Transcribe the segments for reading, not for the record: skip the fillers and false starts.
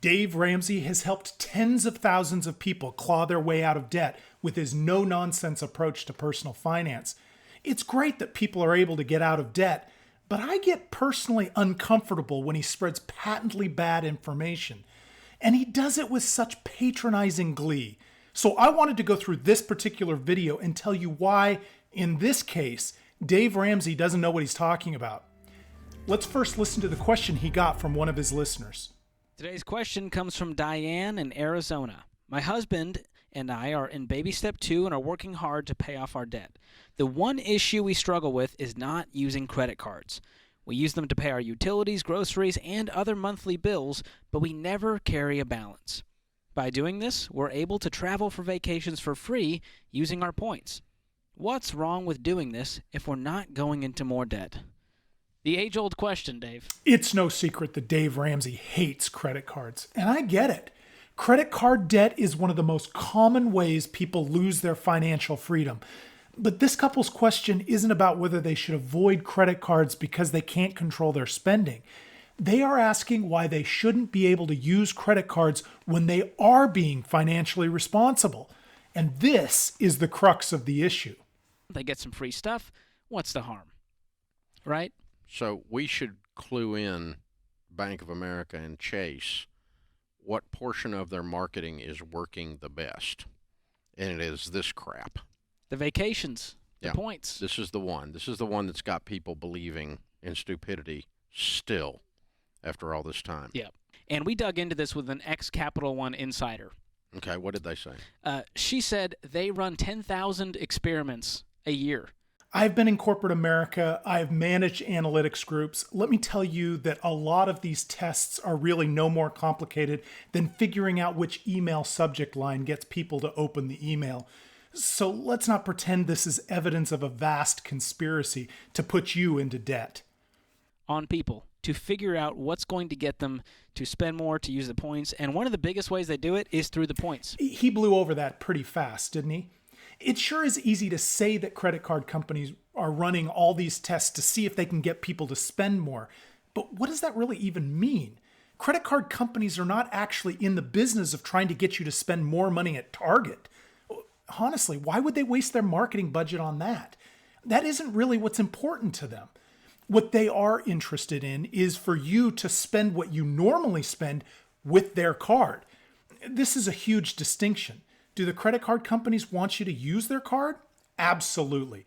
Dave Ramsey has helped tens of thousands of people claw their way out of debt with his no-nonsense approach to personal finance. It's great that people are able to get out of debt, but I get personally uncomfortable when he spreads patently bad information. And he does it with such patronizing glee. So I wanted to go through this particular video and tell you why, in this case, Dave Ramsey doesn't know what he's talking about. Let's first listen to the question he got from one of his listeners. Today's question comes from Diane in Arizona. My husband and I are in baby step 2 and are working hard to pay off our debt. The one issue we struggle with is not using credit cards. We use them to pay our utilities, groceries, and other monthly bills, but we never carry a balance. By doing this, we're able to travel for vacations for free using our points. What's wrong with doing this if we're not going into more debt? The age-old question, Dave. It's no secret that Dave Ramsey hates credit cards, and I get it. Credit card debt is one of the most common ways people lose their financial freedom. But this couple's question isn't about whether they should avoid credit cards because they can't control their spending. They are asking why they shouldn't be able to use credit cards when they are being financially responsible. And this is the crux of the issue. They get some free stuff. What's the harm? Right? So we should clue in Bank of America and Chase what portion of their marketing is working the best. And it is this crap. The vacations, the points. This is the one. This is the one that's got people believing in stupidity still after all this time. Yeah. And we dug into this with an ex-Capital One insider. Okay, what did they say? She said they run 10,000 experiments a year. I've been in corporate America. I've managed analytics groups. Let me tell you that a lot of these tests are really no more complicated than figuring out which email subject line gets people to open the email. So let's not pretend this is evidence of a vast conspiracy to put you into debt. On people to figure out what's going to get them to spend more, to use the points. And one of the biggest ways they do it is through the points. He blew over that pretty fast, didn't he? It sure is easy to say that credit card companies are running all these tests to see if they can get people to spend more. But what does that really even mean? Credit card companies are not actually in the business of trying to get you to spend more money at Target. Honestly, why would they waste their marketing budget on that? That isn't really what's important to them. What they are interested in is for you to spend what you normally spend with their card. This is a huge distinction. Do the credit card companies want you to use their card? Absolutely.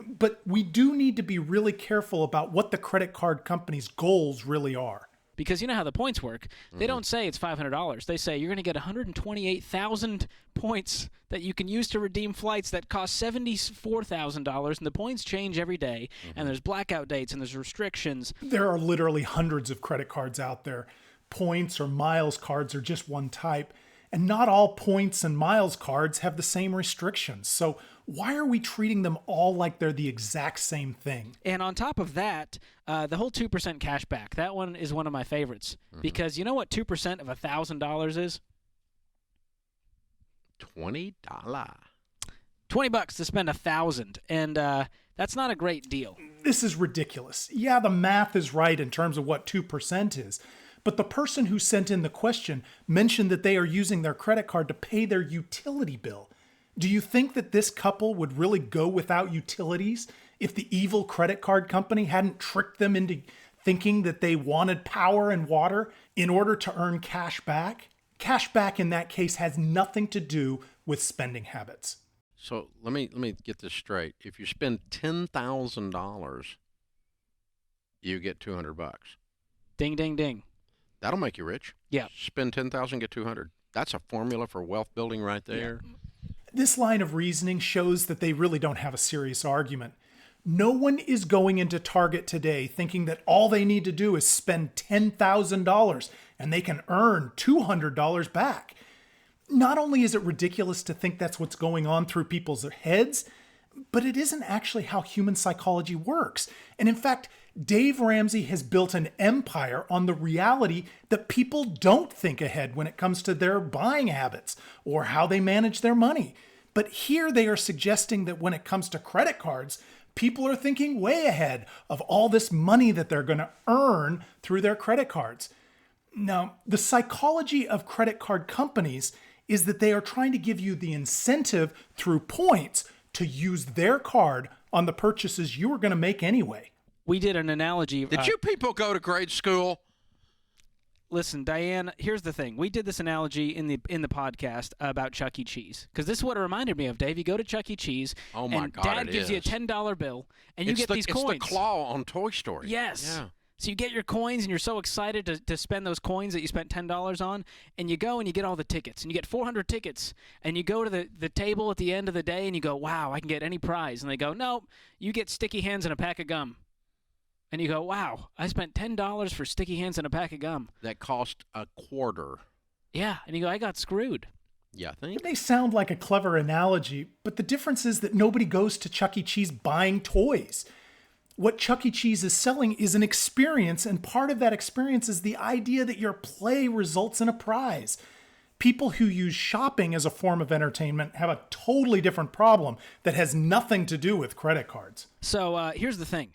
But we do need to be really careful about what the credit card companies' goals really are. Because you know how the points work. They don't say it's $500. They say you're going to get 128,000 points that you can use to redeem flights that cost $74,000, and the points change every day, and there's blackout dates, and there's restrictions. There are literally hundreds of credit cards out there. Points or miles cards are just one type, and not all points and miles cards have the same restrictions. So why are we treating them all like they're the exact same thing? And on top of that, the whole 2% cash back, that one is one of my favorites. Because you know what 2% of $1,000 is? $20. $20 to spend $1,000, and that's not a great deal. This is ridiculous. Yeah, the math is right in terms of what 2% is. But the person who sent in the question mentioned that they are using their credit card to pay their utility bill. Do you think that this couple would really go without utilities if the evil credit card company hadn't tricked them into thinking that they wanted power and water in order to earn cash back? Cash back in that case has nothing to do with spending habits. So let me get this straight. If you spend $10,000, you get $200. Ding, ding, ding. That'll make you rich. Yeah. Spend 10,000, get 200. That's a formula for wealth building right there. Yeah. This line of reasoning shows that they really don't have a serious argument. No one is going into Target today thinking that all they need to do is spend $10,000 and they can earn $200 back. Not only is it ridiculous to think that's what's going on through people's heads, but it isn't actually how human psychology works. And in fact, Dave Ramsey has built an empire on the reality that people don't think ahead when it comes to their buying habits or how they manage their money. But here they are suggesting that when it comes to credit cards, people are thinking way ahead of all this money that they're going to earn through their credit cards. Now, the psychology of credit card companies is that they are trying to give you the incentive through points to use their card on the purchases you were going to make anyway. We did an analogy. Did you people go to grade school? Listen, Diane, here's the thing. We did this analogy in the podcast about Chuck E. Cheese. Because this is what it reminded me of, Dave. You go to Chuck E. Cheese, Oh my and God, Dad it gives you a is. $10 bill, and you get these coins. It's the claw on Toy Story. Yes. Yeah. So you get your coins, and you're so excited to spend those coins that you spent $10 on, and you go and you get all the tickets, and you get 400 tickets, and you go to the table at the end of the day, and you go, wow, I can get any prize. And they go, no, you get sticky hands and a pack of gum. And you go, wow, I spent $10 for sticky hands and a pack of gum. That cost a quarter. Yeah, and you go, I got screwed. Yeah, I think. It may sound like a clever analogy, but the difference is that nobody goes to Chuck E. Cheese buying toys. What Chuck E. Cheese is selling is an experience, and part of that experience is the idea that your play results in a prize. People who use shopping as a form of entertainment have a totally different problem that has nothing to do with credit cards. So here's the thing.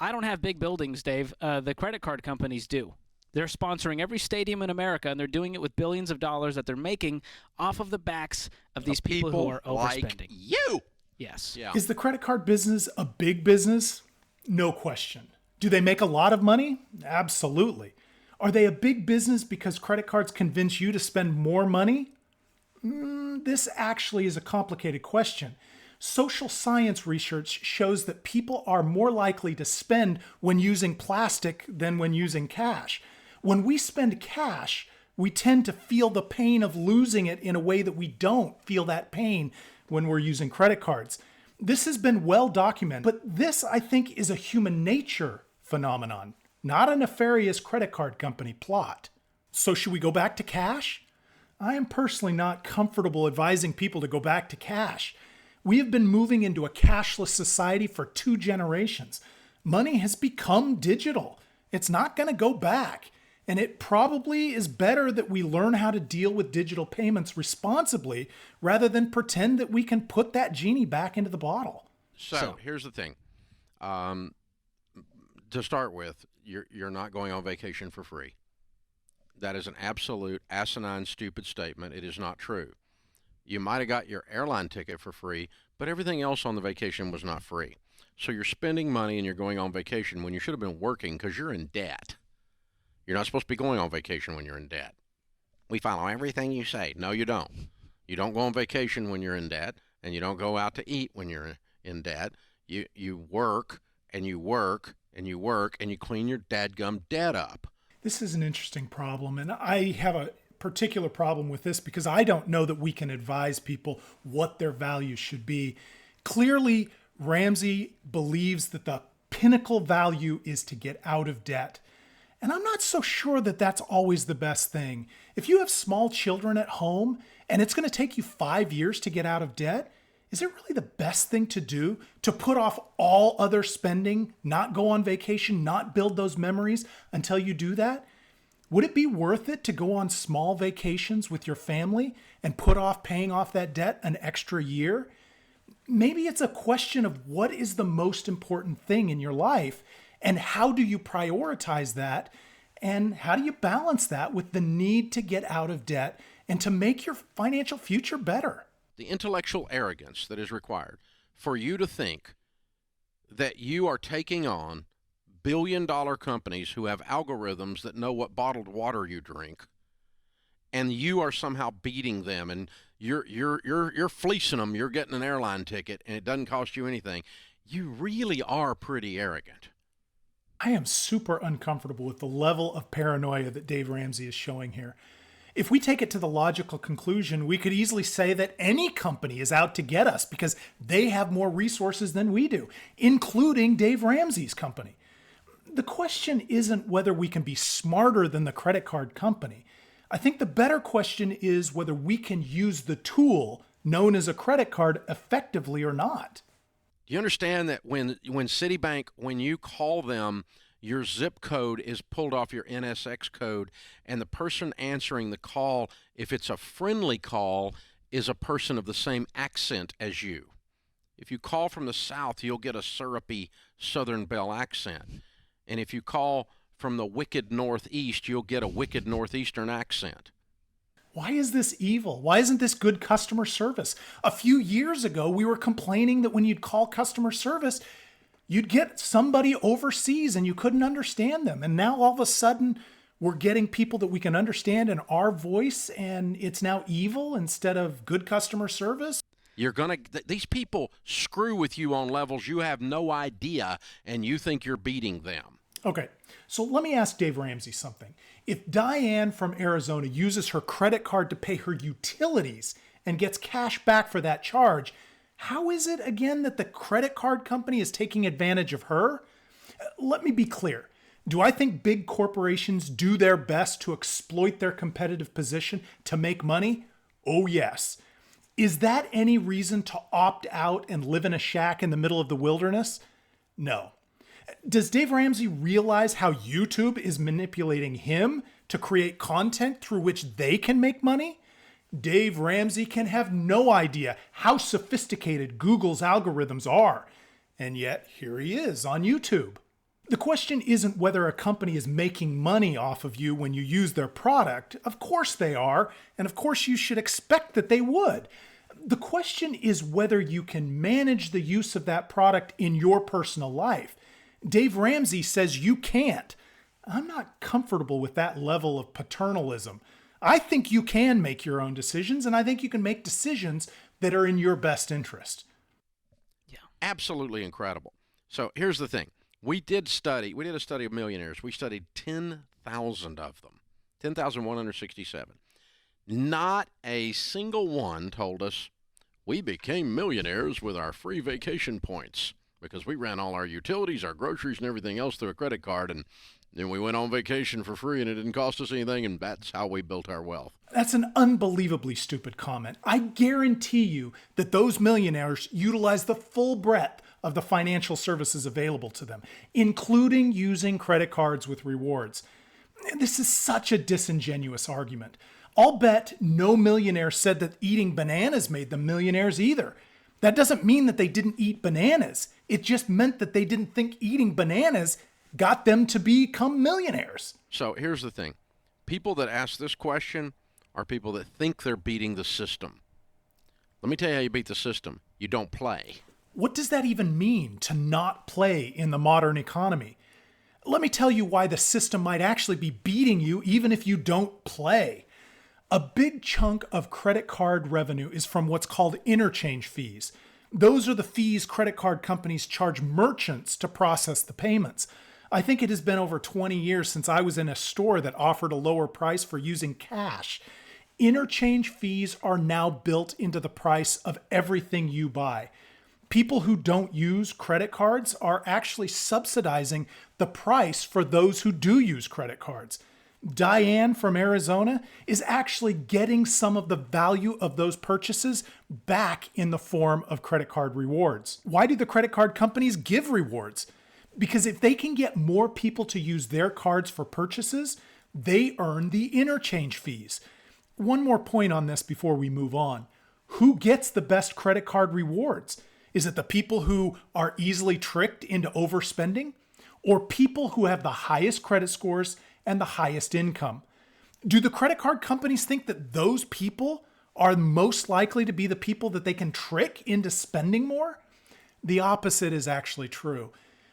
I don't have big buildings, Dave. The credit card companies do. They're sponsoring every stadium in America, and they're doing it with billions of dollars that they're making off of the backs of these people who are overspending. Like you. Yes. Yeah. Is the credit card business a big business? No question. Do they make a lot of money? Absolutely. Are they a big business because credit cards convince you to spend more money? This actually is a complicated question. Social science research shows that people are more likely to spend when using plastic than when using cash. When we spend cash, we tend to feel the pain of losing it in a way that we don't feel that pain when we're using credit cards. This has been well documented, but this, I think, is a human nature phenomenon, not a nefarious credit card company plot. So should we go back to cash? I am personally not comfortable advising people to go back to cash. We have been moving into a cashless society for 2 generations. Money has become digital. It's not going to go back. And it probably is better that we learn how to deal with digital payments responsibly rather than pretend that we can put that genie back into the bottle. So here's the thing. To start with, you're not going on vacation for free. That is an absolute asinine, stupid statement. It is not true. You might have got your airline ticket for free, but everything else on the vacation was not free. So you're spending money and you're going on vacation when you should have been working because you're in debt. You're not supposed to be going on vacation when you're in debt. We follow everything you say. No, you don't. You don't go on vacation when you're in debt, and you don't go out to eat when you're in debt. You work, and you work, and you work, and you clean your dadgum debt up. This is an interesting problem, and I have a particular problem with this because I don't know that we can advise people what their values should be. Clearly, Ramsey believes that the pinnacle value is to get out of debt. And I'm not so sure that that's always the best thing. If you have small children at home and it's going to take you 5 years to get out of debt, is it really the best thing to do to put off all other spending, not go on vacation, not build those memories until you do that? Would it be worth it to go on small vacations with your family and put off paying off that debt an extra year? Maybe it's a question of what is the most important thing in your life and how do you prioritize that and how do you balance that with the need to get out of debt and to make your financial future better? The intellectual arrogance that is required for you to think that you are taking on billion-dollar companies who have algorithms that know what bottled water you drink, and you are somehow beating them, and you're fleecing them. You're getting an airline ticket, and it doesn't cost you anything. You really are pretty arrogant. I am super uncomfortable with the level of paranoia that Dave Ramsey is showing here. If we take it to the logical conclusion, we could easily say that any company is out to get us because they have more resources than we do, including Dave Ramsey's company. The question isn't whether we can be smarter than the credit card company. I think the better question is whether we can use the tool known as a credit card effectively or not. Do you understand that when Citibank, when you call them, your zip code is pulled off your NSX code, and the person answering the call, if it's a friendly call, is a person of the same accent as you. If you call from the South, you'll get a syrupy Southern Belle accent. And if you call from the wicked Northeast, you'll get a wicked Northeastern accent. Why is this evil? Why isn't this good customer service? A few years ago, we were complaining that when you'd call customer service, you'd get somebody overseas and you couldn't understand them. And now all of a sudden, we're getting people that we can understand in our voice, and it's now evil instead of good customer service. These people screw with you on levels you have no idea, and you think you're beating them. Okay, so let me ask Dave Ramsey something. If Diane from Arizona uses her credit card to pay her utilities and gets cash back for that charge, how is it again that the credit card company is taking advantage of her? Let me be clear. Do I think big corporations do their best to exploit their competitive position to make money? Oh, yes. Is that any reason to opt out and live in a shack in the middle of the wilderness? No. Does Dave Ramsey realize how YouTube is manipulating him to create content through which they can make money? Dave Ramsey can have no idea how sophisticated Google's algorithms are. And yet, here he is on YouTube. The question isn't whether a company is making money off of you when you use their product. Of course they are, and of course you should expect that they would. The question is whether you can manage the use of that product in your personal life. Dave Ramsey says you can't. I'm not comfortable with that level of paternalism. I think you can make your own decisions, and I think you can make decisions that are in your best interest. Yeah, absolutely incredible. So here's the thing. We did a study of millionaires. We studied 10,000 of them, 10,167. Not a single one told us, we became millionaires with our free vacation points because we ran all our utilities, our groceries, and everything else through a credit card, and then we went on vacation for free, and it didn't cost us anything, and that's how we built our wealth. That's an unbelievably stupid comment. I guarantee you that those millionaires utilize the full breadth of the financial services available to them, including using credit cards with rewards. This is such a disingenuous argument. I'll bet no millionaire said that eating bananas made them millionaires either. That doesn't mean that they didn't eat bananas. It just meant that they didn't think eating bananas got them to become millionaires. So here's the thing. People that ask this question are people that think they're beating the system. Let me tell you how you beat the system. You don't play. What does that even mean, to not play in the modern economy? Let me tell you why the system might actually be beating you even if you don't play. A big chunk of credit card revenue is from what's called interchange fees. Those are the fees credit card companies charge merchants to process the payments. I think it has been over 20 years since I was in a store that offered a lower price for using cash. Interchange fees are now built into the price of everything you buy. People who don't use credit cards are actually subsidizing the price for those who do use credit cards. Diane from Arizona is actually getting some of the value of those purchases back in the form of credit card rewards. Why do the credit card companies give rewards? Because if they can get more people to use their cards for purchases, they earn the interchange fees. One more point on this before we move on. Who gets the best credit card rewards? Is it the people who are easily tricked into overspending, or people who have the highest credit scores and the highest income? Do the credit card companies think that those people are most likely to be the people that they can trick into spending more? The opposite is actually true.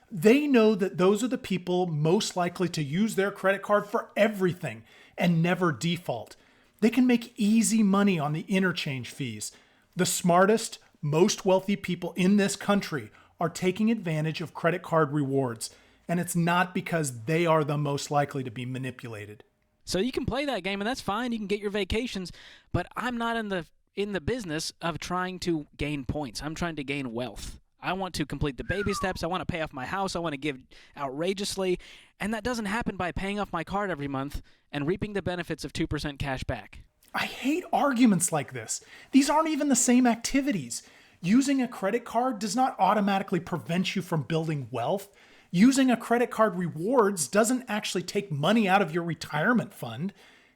They know that those are the people most likely to use their credit card for everything and never default. They can make easy money on the interchange fees. The smartest, most wealthy people in this country are taking advantage of credit card rewards, and it's not because they are the most likely to be manipulated. So you can play that game, and that's fine. You can get your vacations, but I'm not in the business of trying to gain points. I'm trying to gain wealth. I want to complete the baby steps. I want to pay off my house. I want to give outrageously, and that doesn't happen by paying off my card every month and reaping the benefits of 2% cash back. I hate arguments like this. These aren't even the same activities. Using a credit card does not automatically prevent you from building wealth. Using a credit card rewards doesn't actually take money out of your retirement fund.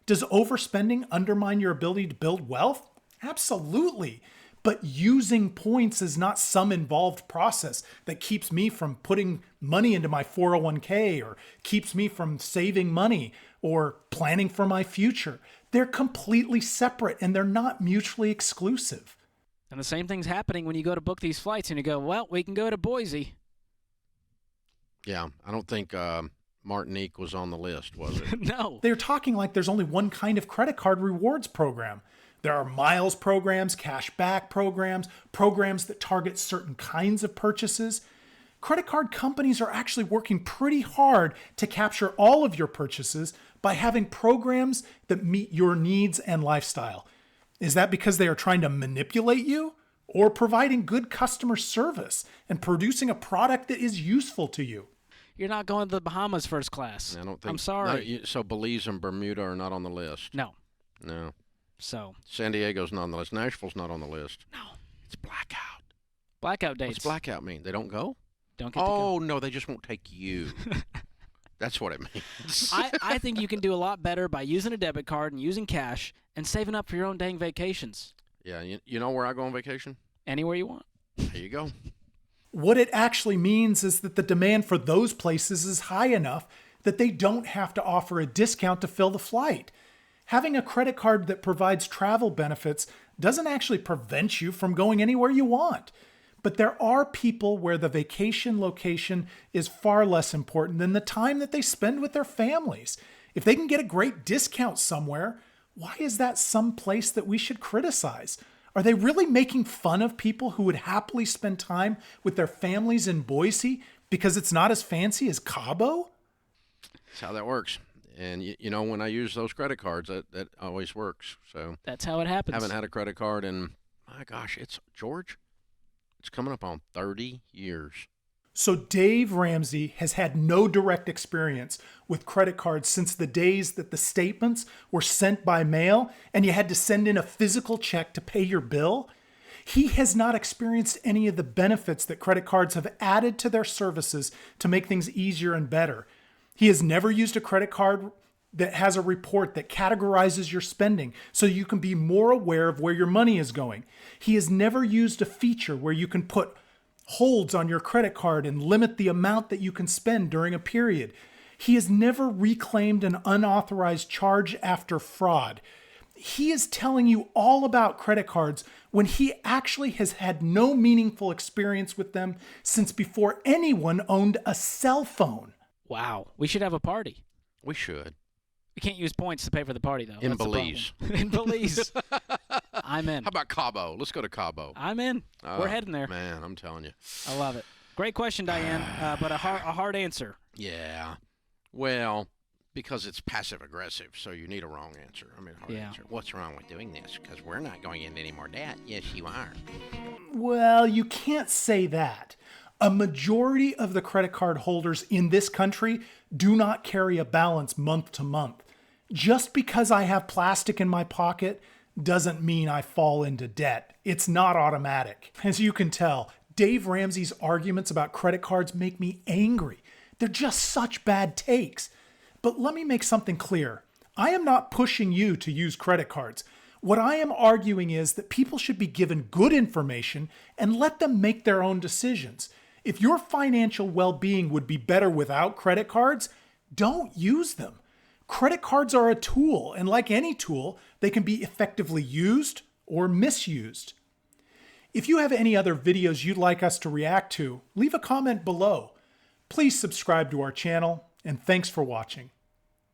Does overspending undermine your ability to build wealth? Absolutely. But using points is not some involved process that keeps me from putting money into my 401k or keeps me from saving money or planning for my future. They're completely separate and they're not mutually exclusive. And the same thing's happening when you go to book these flights and you go, well, we can go to Boise. Yeah, I don't think Martinique was on the list, was it? No. They're talking like there's only one kind of credit card rewards program. There are miles programs, cash back programs, programs that target certain kinds of purchases. Credit card companies are actually working pretty hard to capture all of your purchases by having programs that meet your needs and lifestyle. Is that because they are trying to manipulate you, or providing good customer service and producing a product that is useful to you? You're not going to the Bahamas first class. I don't think. I'm sorry. So Belize and Bermuda are not on the list. No. No. So. San Diego's not on the list. Nashville's not on the list. No. It's Blackout. Blackout dates. What's Blackout mean? They don't go? Don't get to go. Oh, no, they just won't take you. That's what it means. I think you can do a lot better by using a debit card and using cash and saving up for your own dang vacations. Yeah, you know where I go on vacation? Anywhere you want. There you go. What it actually means is that the demand for those places is high enough that they don't have to offer a discount to fill the flight. Having a credit card that provides travel benefits doesn't actually prevent you from going anywhere you want. But there are people where the vacation location is far less important than the time that they spend with their families. If they can get a great discount somewhere, why is that some place that we should criticize? Are they really making fun of people who would happily spend time with their families in Boise because it's not as fancy as Cabo? That's how that works. And, you know, when I use those credit cards, that always works. So That's how it happens. I haven't had a credit card in, my gosh, it's coming up on 30 years. So Dave Ramsey has had no direct experience with credit cards since the days that the statements were sent by mail and you had to send in a physical check to pay your bill. He has not experienced any of the benefits that credit cards have added to their services to make things easier and better. He has never used a credit card that has a report that categorizes your spending so you can be more aware of where your money is going. He has never used a feature where you can put holds on your credit card and limit the amount that you can spend during a period. He has never reclaimed an unauthorized charge after fraud. He is telling you all about credit cards when he actually has had no meaningful experience with them since before anyone owned a cell phone. Wow. We should have a party. We should. We can't use points to pay for the party, though. In That's the Belize. problem. In Belize. I'm in. How about Cabo? Let's go to Cabo. I'm in. We're heading there. Man, I'm telling you. I love it. Great question, Diane, but a hard answer. Yeah. Well, because it's passive-aggressive, so you need a wrong answer. I mean, hard answer. What's wrong with doing this? Because we're not going into any more debt. Yes, you are. Well, you can't say that. A majority of the credit card holders in this country do not carry a balance month to month. Just because I have plastic in my pocket doesn't mean I fall into debt. It's not automatic. As you can tell, Dave Ramsey's arguments about credit cards make me angry. They're just such bad takes. But let me make something clear. I am not pushing you to use credit cards. What I am arguing is that people should be given good information and let them make their own decisions. If your financial well-being would be better without credit cards, don't use them. Credit cards are a tool, and like any tool, they can be effectively used or misused. If you have any other videos you'd like us to react to, leave a comment below. Please subscribe to our channel, and thanks for watching.